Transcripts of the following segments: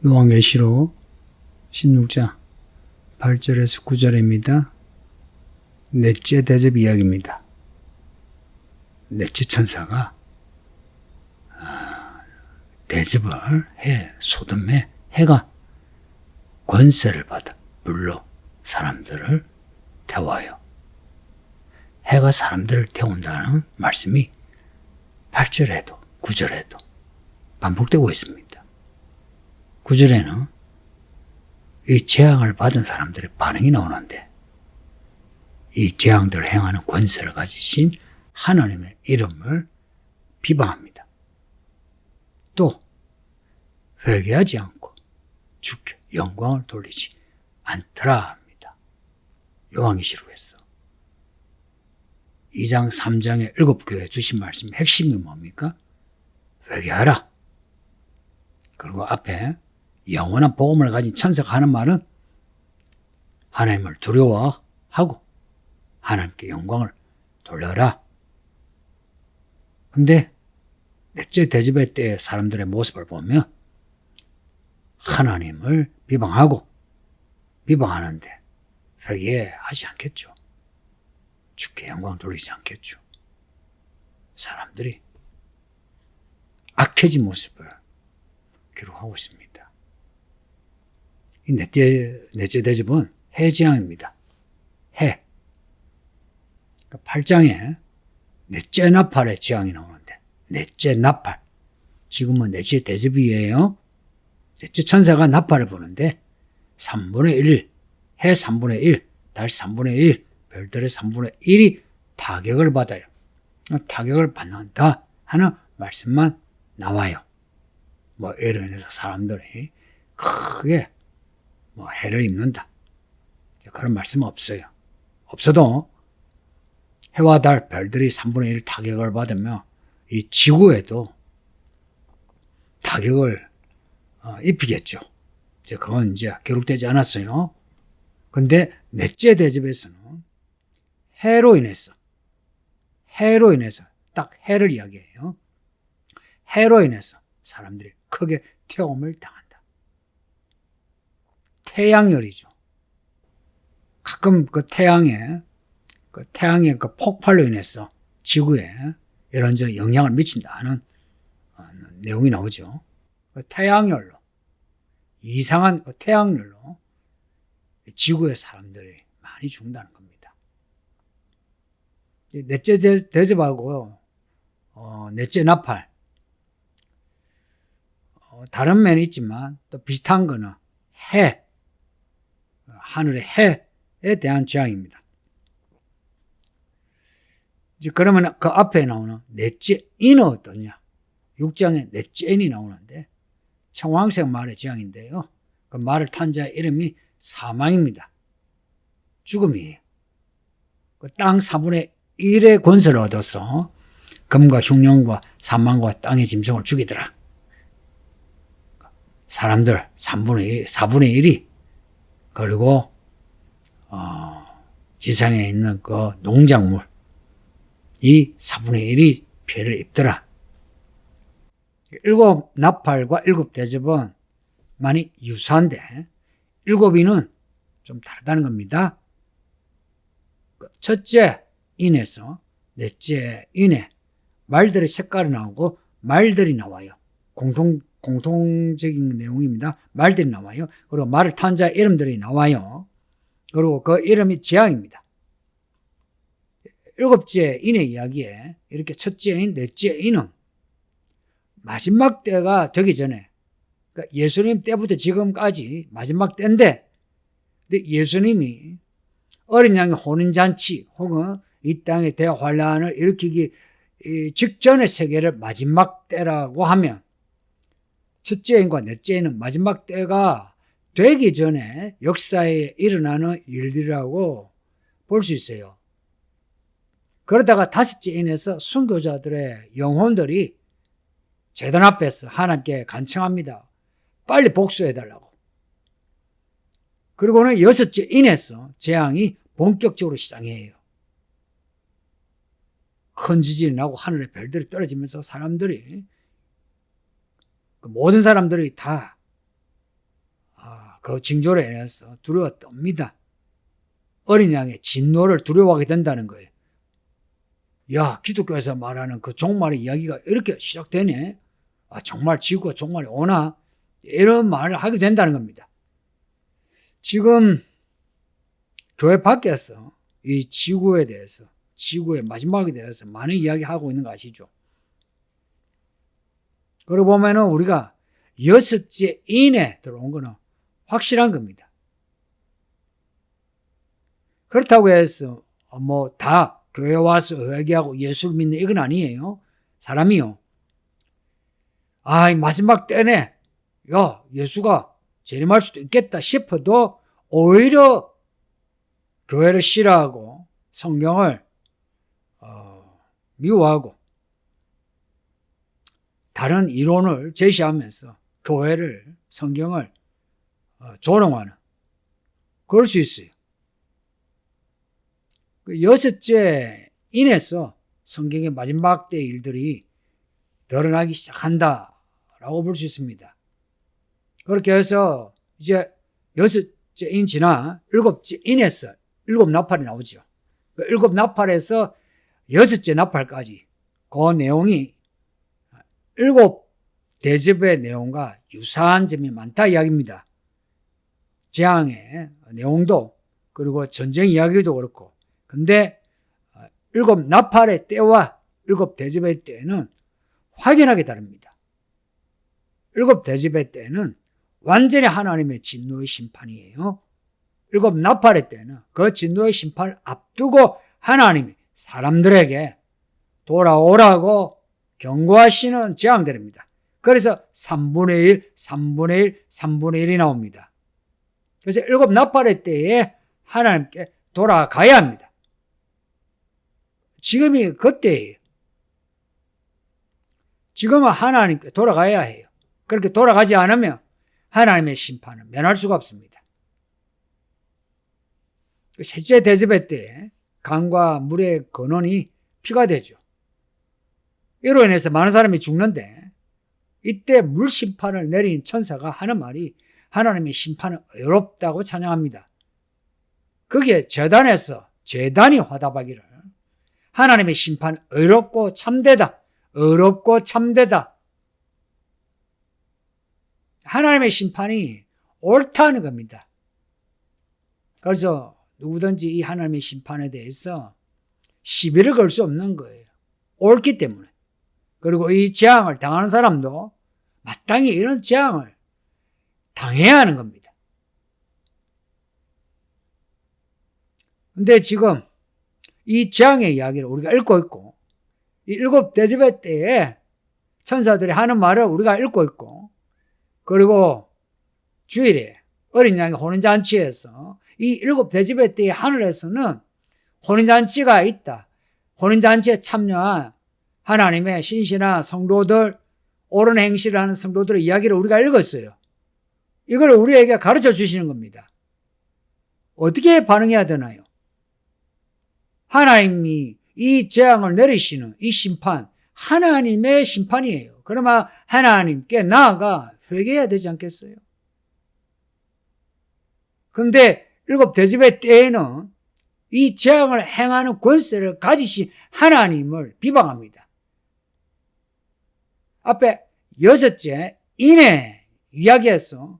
요한계시록 16장 8절에서 9절입니다. 넷째 대접 이야기입니다. 넷째 천사가 대접을 해, 소돔에 해가 권세를 받아 불로 사람들을 태워요. 해가 사람들을 태운다는 말씀이 8절에도 9절에도 반복되고 있습니다. 9절에는 이 재앙을 받은 사람들의 반응이 나오는데 이 재앙들을 행하는 권세를 가지신 하나님의 이름을 비방합니다. 또 회개하지 않고 주께 영광을 돌리지 않더라 합니다. 요한계시록에서 2장 3장의 7교회에 주신 말씀의 핵심이 뭡니까? 회개하라. 그리고 앞에 영원한 복음을 가진 천사가 하는 말은 하나님을 두려워하고 하나님께 영광을 돌려라. 근데 넷째 대접의 때 사람들의 모습을 보면 하나님을 비방하는데 회개하지 않겠죠. 주께 영광 돌리지 않겠죠. 사람들이 악해진 모습을 기록하고 있습니다. 이 넷째 대접은 해재앙입니다. 해. 8장에 넷째 나팔의 재앙이 나오는데 넷째 나팔. 지금은 넷째 대접이에요. 넷째 천사가 나팔을 부는데 3분의 1, 해 3분의 1, 달 3분의 1, 별들의 3분의 1이 타격을 받아요. 타격을 받는다 하는 말씀만 나와요. 이로 인해서 사람들이 크게 해를 입는다. 그런 말씀은 없어요. 없어도 해와 달, 별들이 3분의 1 타격을 받으며 이 지구에도 타격을 입히겠죠. 그건 이제 기록되지 않았어요. 근데 넷째 대접에서는 해로 인해서 딱 해를 이야기해요. 해로 인해서 사람들이 크게 태움을 당한다. 태양열이죠. 가끔 그 태양의 그 폭발로 인해서 지구에 이런저런 영향을 미친다는 내용이 나오죠. 그 태양열로, 이상한 그 태양열로 지구의 사람들이 많이 죽는다는 겁니다. 넷째 대접하고 넷째 나팔, 다른 면이 있지만 또 비슷한 거는 해, 하늘의 해에 대한 재앙입니다. 이제 그러면 그 앞에 나오는 넷째 인은 어떠냐? 6장에 넷째 인이 나오는데 청황색 말의 재앙인데요. 그 말을 탄 자의 이름이 사망입니다. 죽음이에요. 그 땅 4분의 1의 권세를 얻어서 금과 흉령과 사망과 땅의 짐승을 죽이더라. 사람들 4분의 1이 그리고 지상에 있는 그 농작물 이 4분의 1이 피해를 입더라. 7 나팔과 7 대접은 많이 유사한데 7인은 좀 다르다는 겁니다. 첫째 인에서 넷째 인에 말들의 색깔이 나오고 말들이 나와요. 공통적인 내용입니다. 말들이 나와요. 그리고 말을 탄 자의 이름들이 나와요. 그리고 그 이름이 재앙입니다. 7째 인의 이야기에 이렇게 첫째 인, 넷째 인은 마지막 때가 되기 전에 그러니까 예수님 때부터 지금까지 마지막 때인데 근데 예수님이 어린 양의 혼인잔치 혹은 이 땅의 대환란을 일으키기 직전의 세계를 마지막 때라고 하면 첫째 인과 넷째 인은 마지막 때가 되기 전에 역사에 일어나는 일들이라고 볼 수 있어요. 그러다가 다섯째 인에서 순교자들의 영혼들이 제단 앞에서 하나님께 간청합니다. 빨리 복수해달라고. 그리고는 여섯째 인에서 재앙이 본격적으로 시작해요. 큰 지진이 나고 하늘에 별들이 떨어지면서 사람들이 모든 사람들이 다 그 징조로 인해서 두려워 떱니다. 어린 양의 진노를 두려워하게 된다는 거예요. 야, 기독교에서 말하는 그 종말의 이야기가 이렇게 시작되네. 정말 지구가 종말이 오나? 이런 말을 하게 된다는 겁니다. 지금 교회 밖에서 이 지구에 대해서, 지구의 마지막에 대해서 많은 이야기하고 있는 거 아시죠? 그러고 보면은 우리가 6째 인에 들어온 거는 확실한 겁니다. 그렇다고 해서 다 교회 와서 회개하고 예수를 믿는 이건 아니에요. 사람이요. 이 마지막 때네. 야, 예수가 재림할 수도 있겠다 싶어도 오히려 교회를 싫어하고 성경을 미워하고 다른 이론을 제시하면서 교회를, 성경을 조롱하는, 그럴 수 있어요. 그 6째 인에서 성경의 마지막 때 일들이 드러나기 시작한다라고 볼 수 있습니다. 그렇게 해서 이제 6째 인 지나 7째 인에서 7나팔이 나오죠. 그 7나팔에서 6째 나팔까지 그 내용이 7대접의 내용과 유사한 점이 많다 이야기입니다. 재앙의 내용도 그리고 전쟁 이야기도 그렇고, 근데 7나팔의 때와 7대접의 때는 확연하게 다릅니다. 7대접의 때는 완전히 하나님의 진노의 심판이에요. 7나팔의 때는 그 진노의 심판을 앞두고 하나님이 사람들에게 돌아오라고 경고하시는 재앙들입니다. 그래서 3분의 1, 3분의 1, 3분의 1이 나옵니다. 그래서 7나팔의 때에 하나님께 돌아가야 합니다. 지금이 그때예요. 지금은 하나님께 돌아가야 해요. 그렇게 돌아가지 않으면 하나님의 심판을 면할 수가 없습니다. 셋째 대접의 때에 강과 물의 근원이 피가 되죠. 이로 인해서 많은 사람이 죽는데, 이때 물 심판을 내린 천사가 하는 말이 하나님의 심판은 의롭다고 찬양합니다. 그게 제단이 화답하기를 하나님의 심판은 의롭고 참되다, 의롭고 참되다. 하나님의 심판이 옳다는 겁니다. 그래서 누구든지 이 하나님의 심판에 대해서 시비를 걸 수 없는 거예요. 옳기 때문에. 그리고 이 재앙을 당하는 사람도 마땅히 이런 재앙을 당해야 하는 겁니다. 근데 지금 이 재앙의 이야기를 우리가 읽고 있고, 이 7대접의 때에 천사들이 하는 말을 우리가 읽고 있고, 그리고 주일에 어린 양의 혼인잔치에서 이 7대접의 때에 하늘에서는 혼인잔치가 있다, 혼인잔치에 참여한 하나님의 신실한 성도들, 옳은 행실을 하는 성도들의 이야기를 우리가 읽었어요. 이걸 우리에게 가르쳐 주시는 겁니다. 어떻게 반응해야 되나요? 하나님이 이 재앙을 내리시는 이 심판, 하나님의 심판이에요. 그러면 하나님께 나아가 회개해야 되지 않겠어요? 그런데 7대접의 때에는 이 재앙을 행하는 권세를 가지신 하나님을 비방합니다. 앞에 6째 인의 이야기에서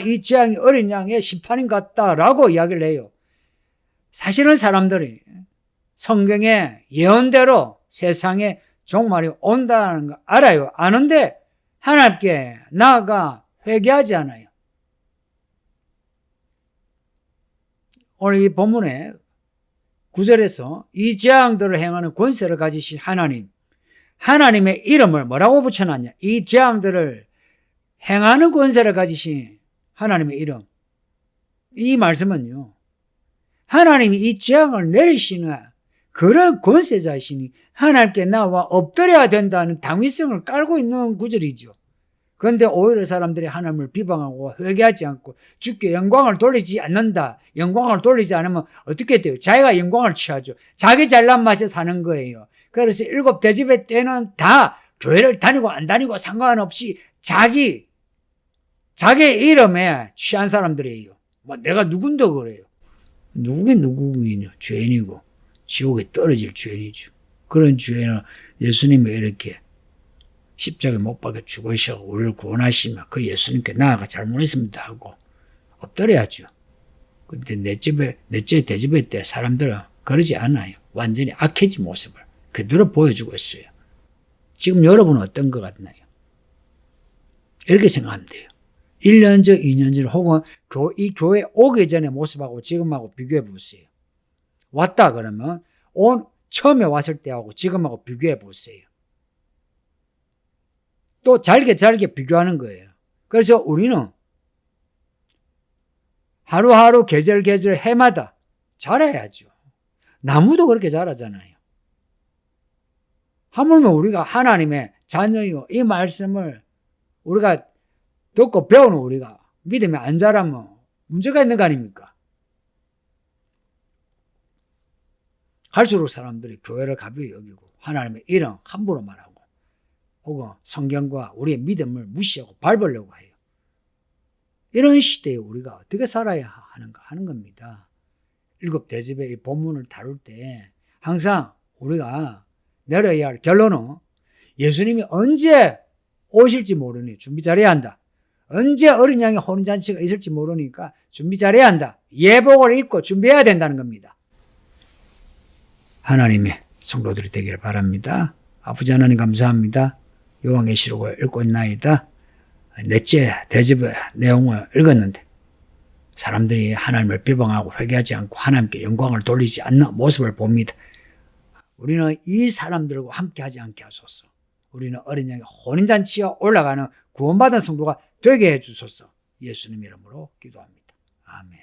이 재앙이 어린 양의 심판인 것 같다라고 이야기를 해요. 사실은 사람들이 성경의 예언대로 세상에 종말이 온다는 거 알아요. 아는데 하나님께 나아가 회개하지 않아요. 오늘 이 본문에 9절에서 이 재앙들을 행하는 권세를 가지신 하나님의 이름을 뭐라고 붙여놨냐? 이 재앙들을 행하는 권세를 가지신 하나님의 이름. 이 말씀은요, 하나님이 이 재앙을 내리시는 그런 권세자이시니 하나님께 나와 엎드려야 된다는 당위성을 깔고 있는 구절이죠. 그런데 오히려 사람들이 하나님을 비방하고 회개하지 않고 주께 영광을 돌리지 않는다. 영광을 돌리지 않으면 어떻게 돼요? 자기가 영광을 취하죠. 자기 잘난 맛에 사는 거예요. 그래서 7대접의 때는 다 교회를 다니고 안 다니고 상관없이 자기 자기 이름에 취한 사람들이에요. 뭐 내가 누군데 그래요. 누구긴 누구긴요. 죄인이고 지옥에 떨어질 죄인이죠. 그런 죄인은 예수님이 이렇게 십자가에 못 박혀 죽으셔 우리를 구원하시면 그 예수님께 나아가 잘못했습니다 하고 엎드려야죠. 근데 넷째 대접회 때 사람들은 그러지 않아요. 완전히 악해진 모습을 그대로 보여주고 있어요. 지금 여러분은 어떤 것 같나요? 이렇게 생각하면 돼요. 1년 전, 2년 전 혹은 이 교회 오기 전의 모습하고 지금하고 비교해 보세요. 왔다 그러면 처음에 왔을 때하고 지금하고 비교해 보세요. 또 잘게 비교하는 거예요. 그래서 우리는 하루하루 계절 해마다 자라야죠. 나무도 그렇게 자라잖아요. 하물며 우리가 하나님의 자녀이고 이 말씀을 우리가 듣고 배우는 우리가 믿음이 안 자라면 문제가 있는 거 아닙니까? 갈수록 사람들이 교회를 가벼이 여기고 하나님의 이름 함부로 말하고 혹은 성경과 우리의 믿음을 무시하고 밟으려고 해요. 이런 시대에 우리가 어떻게 살아야 하는가 하는 겁니다. 7대접의 이 본문을 다룰 때 항상 우리가 내려야 할 결론은 예수님이 언제 오실지 모르니 준비 잘해야 한다. 언제 어린 양의 혼인잔치가 있을지 모르니까 준비 잘해야 한다. 예복을 입고 준비해야 된다는 겁니다. 하나님의 성도들이 되기를 바랍니다. 아버지 하나님 감사합니다. 요한계시록을 읽고 있나이다. 넷째 대접의 내용을 읽었는데 사람들이 하나님을 비방하고 회개하지 않고 하나님께 영광을 돌리지 않는 모습을 봅니다. 우리는 이 사람들과 함께하지 않게 하소서. 우리는 어린 양의 혼인잔치에 올라가는 구원받은 성도가 되게 해주소서. 예수님 이름으로 기도합니다. 아멘.